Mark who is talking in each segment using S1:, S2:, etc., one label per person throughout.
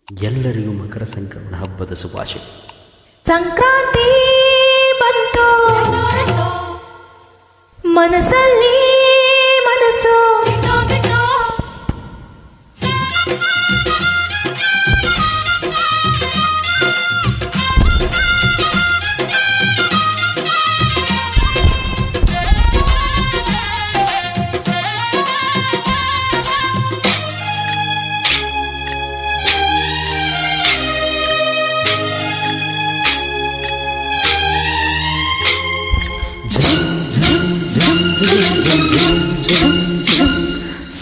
S1: ಎಲ್ಲರಿಗೂ ಮಕರ ಸಂಕ್ರಮಣ ಹಬ್ಬದ ಶುಭಾಶಯ.
S2: ಸಂಕ್ರಾಂತಿ ಬಂತು ಮನಸ್ಸಲ್ಲಿ ಮನಸ್ಸು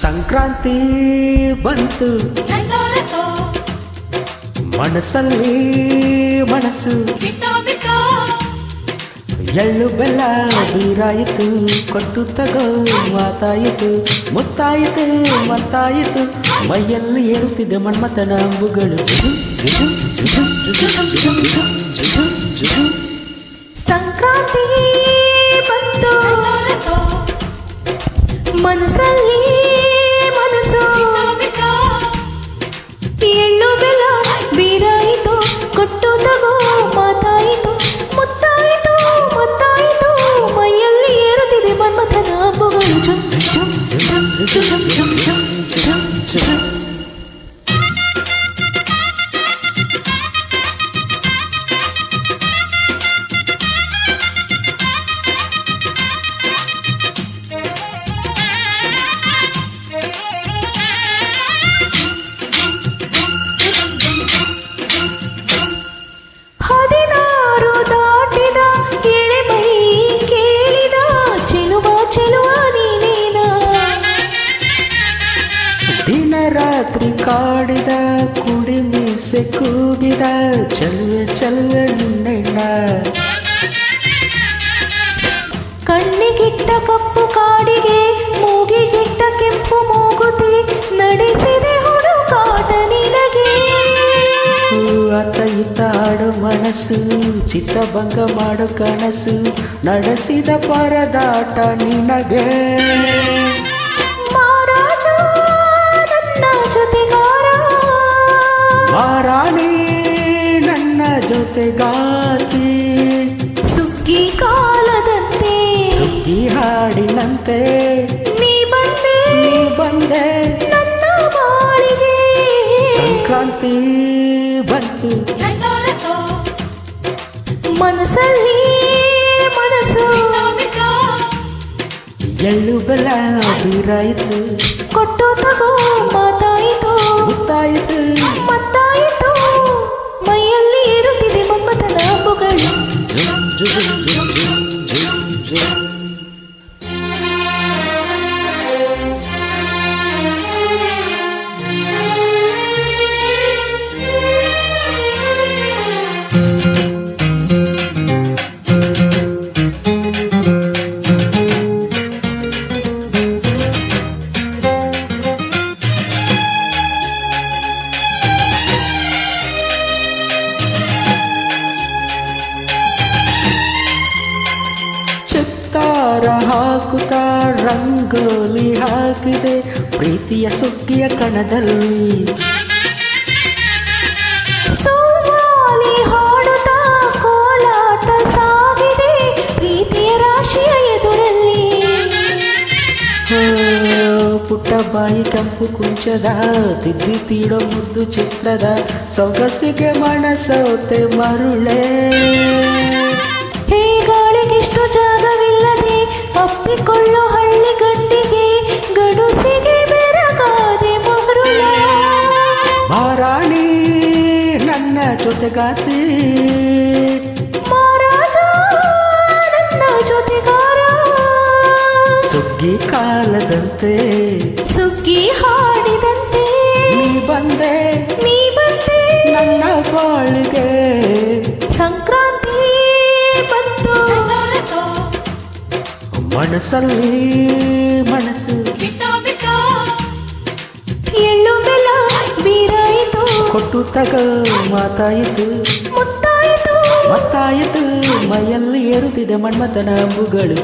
S1: ಸಂಕ್ರಾಂತಿ ಬಂತು ಮನಸ್ಸಲ್ಲಿ ಮನಸ್ಸು ಎಳ್ಳು ಬೆಲ್ಲ ಬೀರಾಯಿತು ಕೊಟ್ಟು ತಗೋ ಮಾತಾಯಿತು ಮುತ್ತಾಯಿತು ಮತ್ತಾಯಿತು ಮೈಯಲ್ಲಿ ಏರುತ್ತಿದ್ದ ಮನ್ಮಥನ ಅಂಬುಗಳು.
S2: ಸಂಕ್ರಾಂತಿ ಬಂತು ಮನಸ್ಸಲ್ಲಿ ಮನಸ್ಸು ಎಳ್ಳು ಬೆಲ್ಲ ಬೀರಾಯಿತು ಕೊಟ್ಟು ತಗೋ ಮಾತಾಯಿತು ಮುತ್ತಾಯಿತು ಮತ್ತಾಯಿತು ಮೈಯಲ್ಲಿ ಏರುತ್ತಿದೆ ಮನ್ಮಥನ ಹಬ್ಬಗಳು.
S1: ದಿನ ರಾತ್ರಿ ಕಾಡಿದ ಕುಡಿ ಮೀಸೆ ಕೂಗಿದ ಚಲ್ವೆ ಚಲ್ವೆ ನಿನ್ನೆಣ್ಣ
S2: ಕಣ್ಣಿಗಿಟ್ಟ ಕಪ್ಪು ಕಾಡಿಗೆ ಮೂಗಿಗಿಟ್ಟ ಕೆಂಪು ಮೂಗುತಿ ನಡೆಸಿದೆ ಹುಡುಕಾಟ ನಿನಗೆ.
S1: ಆತ ಈತ ಆಡು ಮನಸ್ಸು ಚಿತ್ತಭಂಗ ಮಾಡು ಕನಸು ನಡೆಸಿದ ಪರದಾಟ ನಿನಗೆ. ಮಾರಾಣಿ ನನ್ನ ಜೊತೆಗಾತಿ
S2: ಸುಗ್ಗಿ ಕಾಲದಂತೆ
S1: ಸುಗ್ಗಿ ಹಾಡಿನಂತೆ
S2: ನೀ
S1: ಬಂದೆ
S2: ನನ್ನ ಬಾಳಿಗೆ.
S1: ಸಂಕ್ರಾಂತಿ ಬಂತು
S2: ಮನಸ್ಸಲ್ಲಿ ಮನಸ್ಸು
S1: ಎಳ್ಳು ಬೆಲ್ಲ ಬೀರಾಯಿತು
S2: ಕೊಟ್ಟು ತಗೋ ಮಾತಾಯಿತು
S1: ಮುತ್ತಾಯಿತು
S2: ಮತ್ತಾಯಿತು ಮೈಯಲ್ಲಿ ಏರುತ್ತಿದೆ ಮನ್ಮಥನ ಹಬ್ಬಗಳು.
S1: ಚಿತ್ತಾರ ಹಾಕುತ್ತಾ ರಂಗೋಲಿ ಹಾಕಿದೆ ಪ್ರೀತಿಯ ಸುಗ್ಗಿಯ ಕಣದಲ್ಲಿ.
S2: ಸೋಮಾಲಿ ಹಾಡುತ್ತಾ ಕೋಲಾಟ ಸಾಗಿದೆ ಪ್ರೀತಿಯ ರಾಶಿಯ ಎದುರಲ್ಲಿ.
S1: ಪುಟ್ಟ ಬಾಯಿ ಕೆಂಪು ಕುಂಚದ ತಿದ್ದಿ ತೀಡೋ ಮುದ್ದು ಚಿತ್ರದ ಸೊಗಸಿಗೆ ಮನಸೋತೆ ಮರುಳೆ.
S2: ಹೇಗಾಳಿಗಿಷ್ಟು ಜಾಗವಿಲ್ಲದೆ ಅಪ್ಪಿಕೊಳ್ಳೋ ಹಳ್ಳಿ ಗಂಡಿಗೆ ಗಡುಸಿಗೆ ಬೆರಗಾದೆ ಮರುಳ.
S1: ಮಾರಾಣಿ ನನ್ನ ಜೊತೆಗಾತಿ
S2: ಮಹಾರಾಜ ನನ್ನ ಜೊತೆಗಾರ
S1: ಸುಗ್ಗಿ ಕಾಲದಂತೆ
S2: ಸುಗ್ಗಿ ಹಾಡಿದಂತೆ
S1: ನೀ ಬಂದೆ ನನ್ನ ಬಾಳಿಗೆ.
S2: ಸಂಕ್ರಾಂತಿ ಬಂತು
S1: ಮನಸ್ಸಲ್ಲಿ ಮನಸ್ಸು
S2: ಎಳ್ಳು ಬೆಲ್ಲ ಬೀರಾಯಿತು
S1: ಕೊಟ್ಟು ತಗೋ ಮಾತಾಯಿತು
S2: ಮುತ್ತಾಯಿತು
S1: ಮತ್ತಾಯಿತು ಮೈಯಲ್ಲಿ ಏರುತ್ತಿದೆ ಮನ್ಮಥನ ಅಂಬುಗಳು.